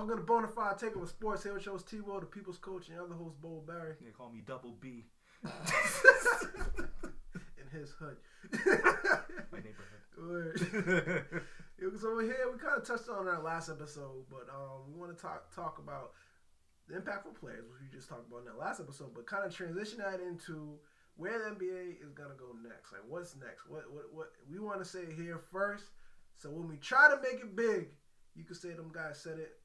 Welcome to Bonafide Takeover Sports. Here with your host T-Wil, the People's Coach, and other host Bold Barry. They call me Double B. In his hood. My neighborhood. So we're here. We kind of touched on our last episode, but we want to talk about the impactful players, which we just talked about in that last episode, but kind of transition that into where the NBA is gonna go next. Like, what's next? What we want to say here first. So when we try to make it big, you can say them guys said it.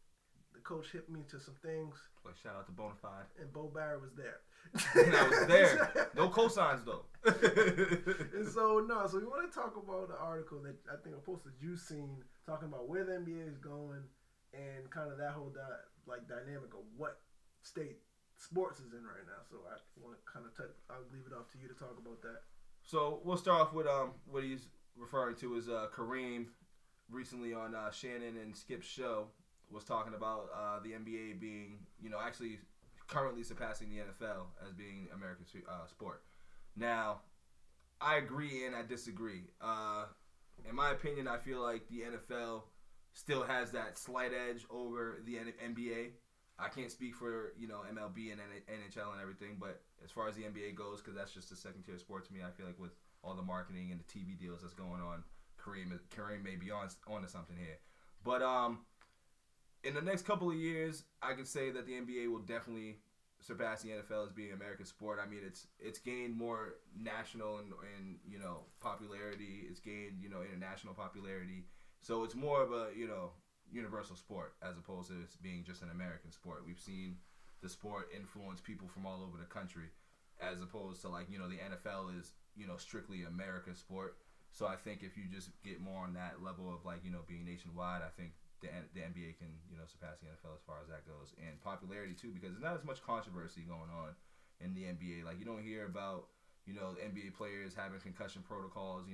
The coach hit me to some things. Like, shout out to Bonafide. And Bold Barry was there. And I was there. No cosigns though. And so we want to talk about the article that I think I posted you seen talking about where the NBA is going and kind of that whole dynamic of what state sports is in right now. So I want to kind of I'll leave it off to you to talk about that. So we'll start off with what he's referring to as Kareem recently on Shannon and Skip's show was talking about the NBA being, actually currently surpassing the NFL as being American sport. Now, I agree and I disagree. In my opinion, I feel like the NFL still has that slight edge over the NBA. I can't speak for, MLB and NHL and everything, but as far as the NBA goes, because that's just a second-tier sport to me, I feel like with all the marketing and the TV deals that's going on, Kareem may be onto something here. But in the next couple of years, I can say that the NBA will definitely surpass the NFL as being an American sport. I mean, it's gained more national and popularity. It's gained international popularity. So it's more of a universal sport as opposed to it being just an American sport. We've seen the sport influence people from all over the country, as opposed to the NFL is strictly American sport. So I think if you just get more on that level of being nationwide, I think the NBA can surpass the NFL as far as that goes, and popularity too, because there's not as much controversy going on in the NBA. Like, you don't hear about the NBA players having concussion protocols,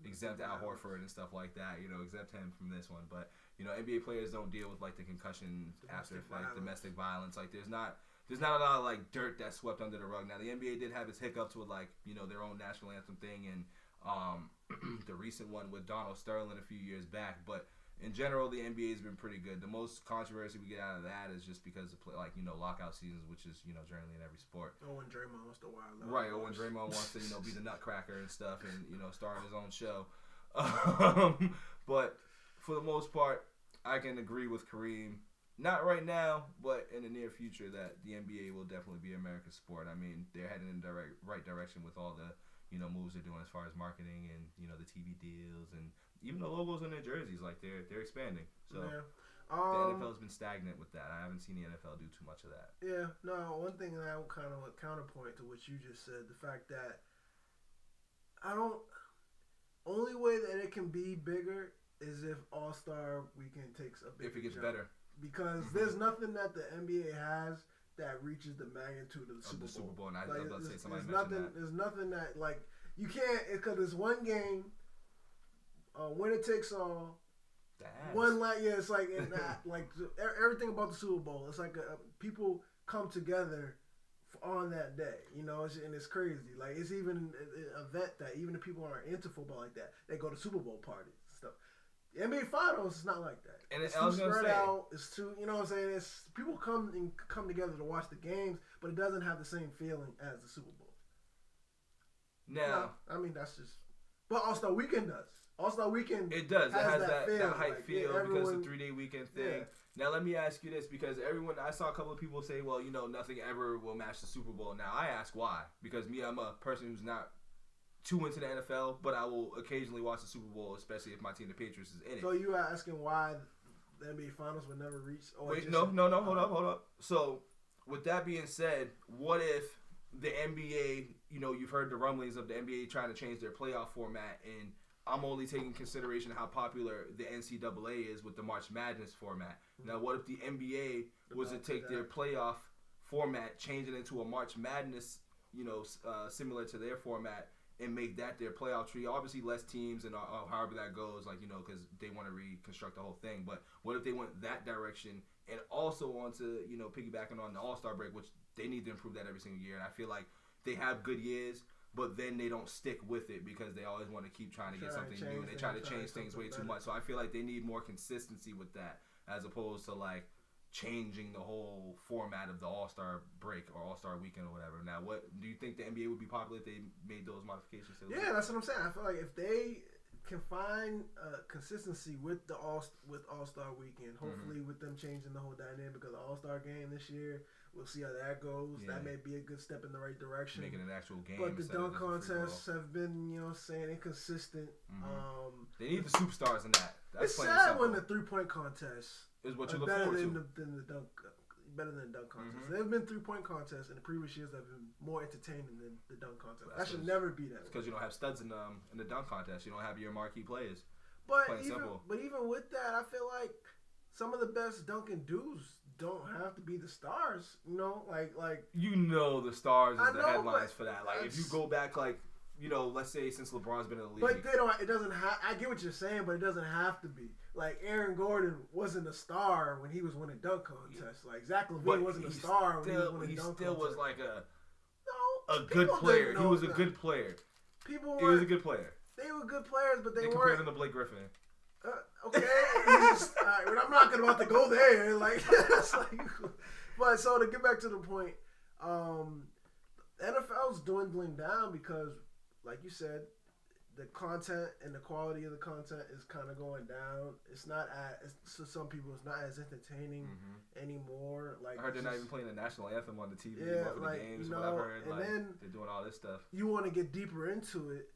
exempt Al Horford and stuff like that, exempt him from this one. But NBA players don't deal with the concussion after domestic violence. Like, there's not a lot of dirt that's swept under the rug. Now the NBA did have its hiccups with their own national anthem thing and the recent one with Donald Sterling a few years back, but in general, the NBA has been pretty good. The most controversy we get out of that is just because of lockout seasons, which is generally in every sport. When Draymond wants to wild out. Right, when Draymond wants to be the nutcracker and stuff, and star in his own show. But for the most part, I can agree with Kareem. Not right now, but in the near future, that the NBA will definitely be America's sport. I mean, they're heading in the right direction with all the moves they're doing as far as marketing and the TV deals and even the logos on their jerseys. Like, they're expanding. So yeah. The NFL's been stagnant with that. I haven't seen the NFL do too much of that. Yeah, no. One thing that I would kind of counterpoint to what you just said, the fact that only way that it can be bigger is if All-Star Weekend takes a bigger if it gets jump. better. Because there's nothing that the NBA has that reaches the magnitude of the Super Bowl. And I was about to say somebody mentioned that. There's nothing that you can't, because it's one game, winner takes all. It's like everything about the Super Bowl. It's like people come together on that day, and it's crazy. Like, it's even an event that even if people aren't into football like that, they go to Super Bowl parties and stuff. The NBA Finals is not like that. And it's too spread out. It's too, what I'm saying? It's people come together to watch the games, but it doesn't have the same feeling as the Super Bowl. Now, I mean, that's just. But All-Star Weekend does. All-Star Weekend. It does. It has that hype feel because it's a 3-day weekend thing. Yeah. Now, let me ask you this, because I saw a couple of people say, well, nothing ever will match the Super Bowl. Now, I ask why. Because I'm a person who's not too into the NFL, but I will occasionally watch the Super Bowl, especially if my team, the Patriots, is in it. So you are asking why the NBA Finals would never reach? No, hold up. So, with that being said, what if the NBA, you've heard the rumblings of the NBA trying to change their playoff format, and I'm only taking consideration how popular the NCAA is with the March Madness format. Now, what if the NBA was to take their playoff format, change it into a March Madness, similar to their format, and make that their playoff tree? Obviously, less teams and however that goes, because they want to reconstruct the whole thing. But what if they went that direction and also want to, piggybacking on the All-Star break, which they need to improve that every single year. And I feel like they have good years, but then they don't stick with it because they always want to keep trying to get something new, and they try to change things way too much. So I feel like they need more consistency with that, as opposed to changing the whole format of the All-Star break or All-Star weekend or whatever. Now, what do you think the NBA would be popular if they made those modifications to the league? Yeah, that's what I'm saying. I feel like if they can find consistency with the All-Star weekend, hopefully with them changing the whole dynamic of the All-Star game this year, we'll see how that goes. Yeah. That may be a good step in the right direction. Making an actual game. But the dunk contests have been, inconsistent. They need the superstars in that. That's it's sad when the 3-point contest is what you look forward to. Better than the dunk contest. There have been 3-point contests in the previous years that have been more entertaining than the dunk contest. That should never be that. Because you don't have studs in the dunk contest. You don't have your marquee players. But even with that, I feel like some of the best dunking dudes don't have to be the stars. Like the stars is the headlines for that. Like if you go back, let's say since LeBron's been in the league. But they don't. It doesn't have. I get what you're saying, but it doesn't have to be. Like Aaron Gordon wasn't a star when he was winning dunk contests. Like Zach LaVine wasn't a star when he was winning dunk contests. He still was like a good player. He was a good player. He was a good player. They were good players, but they weren't. Compared him to Blake Griffin. Okay, I'm not about to go there. But so to get back to the point, NFL's dwindling down because, like you said, the content and the quality of the content is kind of going down. It's not to some people, it's not as entertaining anymore. Like I heard they're not even playing the national anthem on the TV for the games. What I've heard, and then they're doing all this stuff. You want to get deeper into it.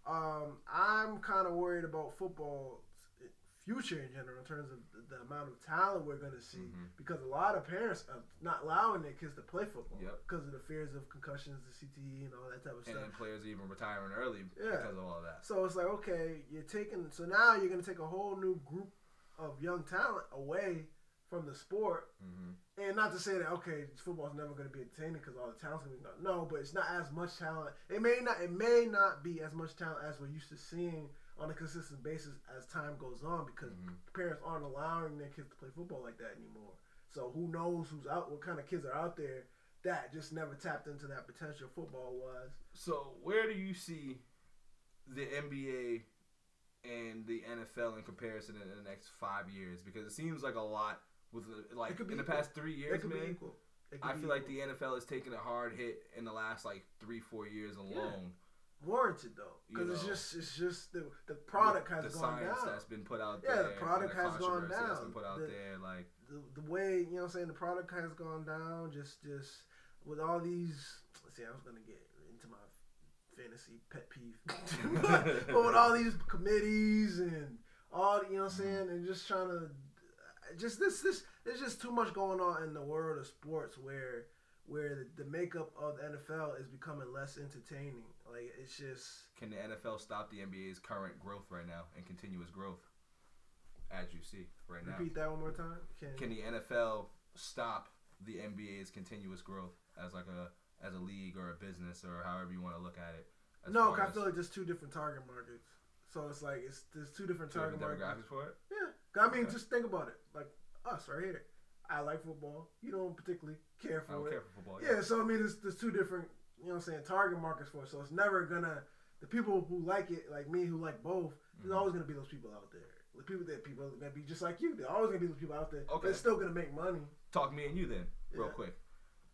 I'm kind of worried about football's future in general in terms of the amount of talent we're going to see because a lot of parents are not allowing their kids to play football because of the fears of concussions, the CTE, and all that type of stuff. And then players even retiring early because of all of that. So it's like, okay, so now you're going to take a whole new group of young talent away from the sport. And not to say that, okay, football's never going to be entertaining because all the talent's going to be gone. No, but it's not as much talent. It may not be as much talent as we're used to seeing on a consistent basis as time goes on because parents aren't allowing their kids to play football like that anymore. So who knows who's out, what kind of kids are out there that just never tapped into that potential football-wise. So where do you see the NBA and the NFL in comparison in the next 5 years? Because it seems like a lot with in the past 3 years, man. I feel like the NFL has taken a hard hit in the last 3-4 years alone. Warranted though, because it's just the product has gone down. The science that's been put out there. Yeah, the product has gone down. That's been put out there, the way the product has gone down. Just with all these. Let's see, I was gonna get into my fantasy pet peeve, but with all these committees and all, and just trying to, there's just too much going on in the world of sports where the makeup of the NFL is becoming less entertaining. Like, it's just... Can the NFL stop the NBA's current growth right now and continuous growth, as you see right now? Repeat that one more time. Can the NFL stop the NBA's continuous growth as a league or a business or however you want to look at it? No, I feel like there's two different target markets. So it's like there's two different target markets. Demographics for it? Yeah. I mean, just think about it. Like us right here. I like football. You don't particularly care for it. I don't care for football. Yeah, so I mean, there's two different, target markets for it. So it's never gonna, the people who like it, like me, who like both, there's always gonna be those people out there. The people that be just like you. There's always gonna be those people out there. Okay. They're still gonna make money. Talk me and you then, real quick.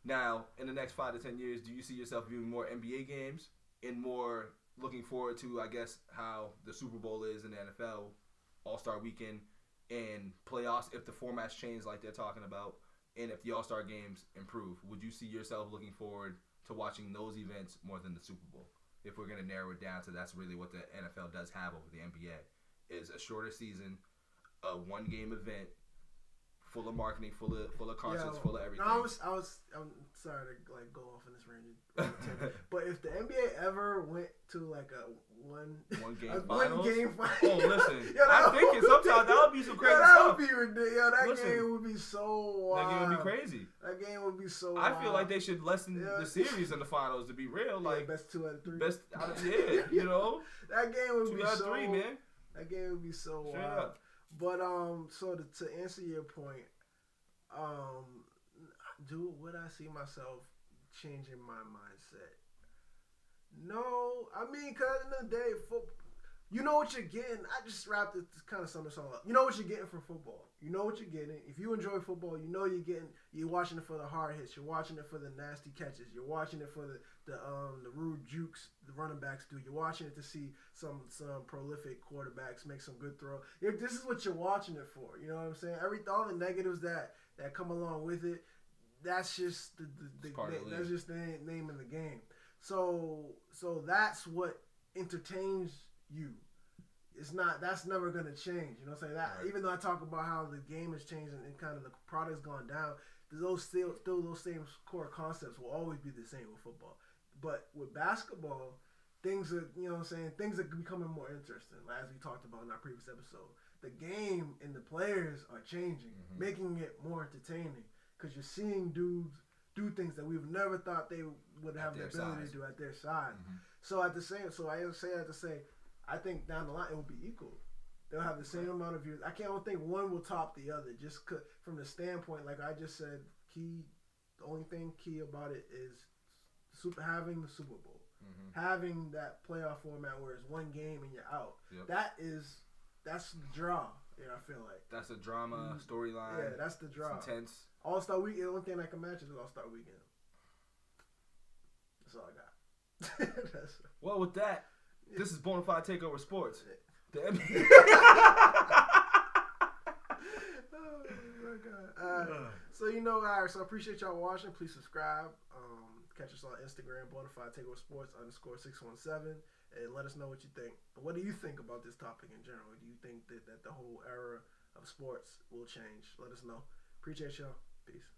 Now, in the next 5 to 10 years, do you see yourself viewing more NBA games and more looking forward to, I guess, how the Super Bowl is in the NFL, All-Star Weekend, and playoffs if the formats change like they're talking about, and if the All-Star games improve? Would you see yourself looking forward to watching those events more than the Super Bowl? If we're going to narrow it down to that's really what the NFL does have over the NBA, is a shorter season, a one-game event, full of marketing, full of concerts, full of everything. No, I'm sorry to go off in this range, but if the NBA ever went to a one game final. Oh, listen, I'm thinking sometimes that would be some crazy stuff. That would be ridiculous. Game would be so wild. That game would be crazy. That game would be so wild. I feel like they should lessen the series in the finals to be real. Best 2 out of 3. Best out of that game would 2 be out of so 3, man. That game would be so Straight wild. up. But so to answer your point, would I see myself changing my mindset? No, I mean, cause at the end of the day, You know what you're getting. I just wrapped it to kind of sum this all up. You know what you're getting from football. You know what you're getting. If you enjoy football, you know you're watching it for the hard hits. You're watching it for the nasty catches. You're watching it for the rude jukes the running backs do. You're watching it to see some prolific quarterbacks make some good throws. This is what you're watching it for. You know what I'm saying? All the negatives that come along with it, that's just that's just the name of the game. So that's what entertains you. That's never gonna change. You know what I'm saying? Right. Even though I talk about how the game is changing and kind of the product's gone down, those same core concepts will always be the same with football. But with basketball, things are things are becoming more interesting. As we talked about in our previous episode, the game and the players are changing, making it more entertaining because you're seeing dudes do things that we've never thought they would have the ability to do at their size. So I say, I think down the line it will be equal. They'll have the same amount of views. I don't think one will top the other. Just from the standpoint, like I just said, the only thing key about it is having the Super Bowl, having that playoff format where it's one game and you're out. Yep. That's the draw. I feel like that's a drama storyline. Yeah, that's the draw. It's intense. All-Star Weekend. The only thing that can match is All-Star Weekend. That's all I got. Well, with that, this is Bonafide Takeover Sports. The NBA. Oh my God. So so I appreciate y'all watching. Please subscribe. Catch us on Instagram, Bonafide Takeover Sports _617, and let us know what you think. What do you think about this topic in general? Do you think that the whole era of sports will change? Let us know. Appreciate y'all. Peace.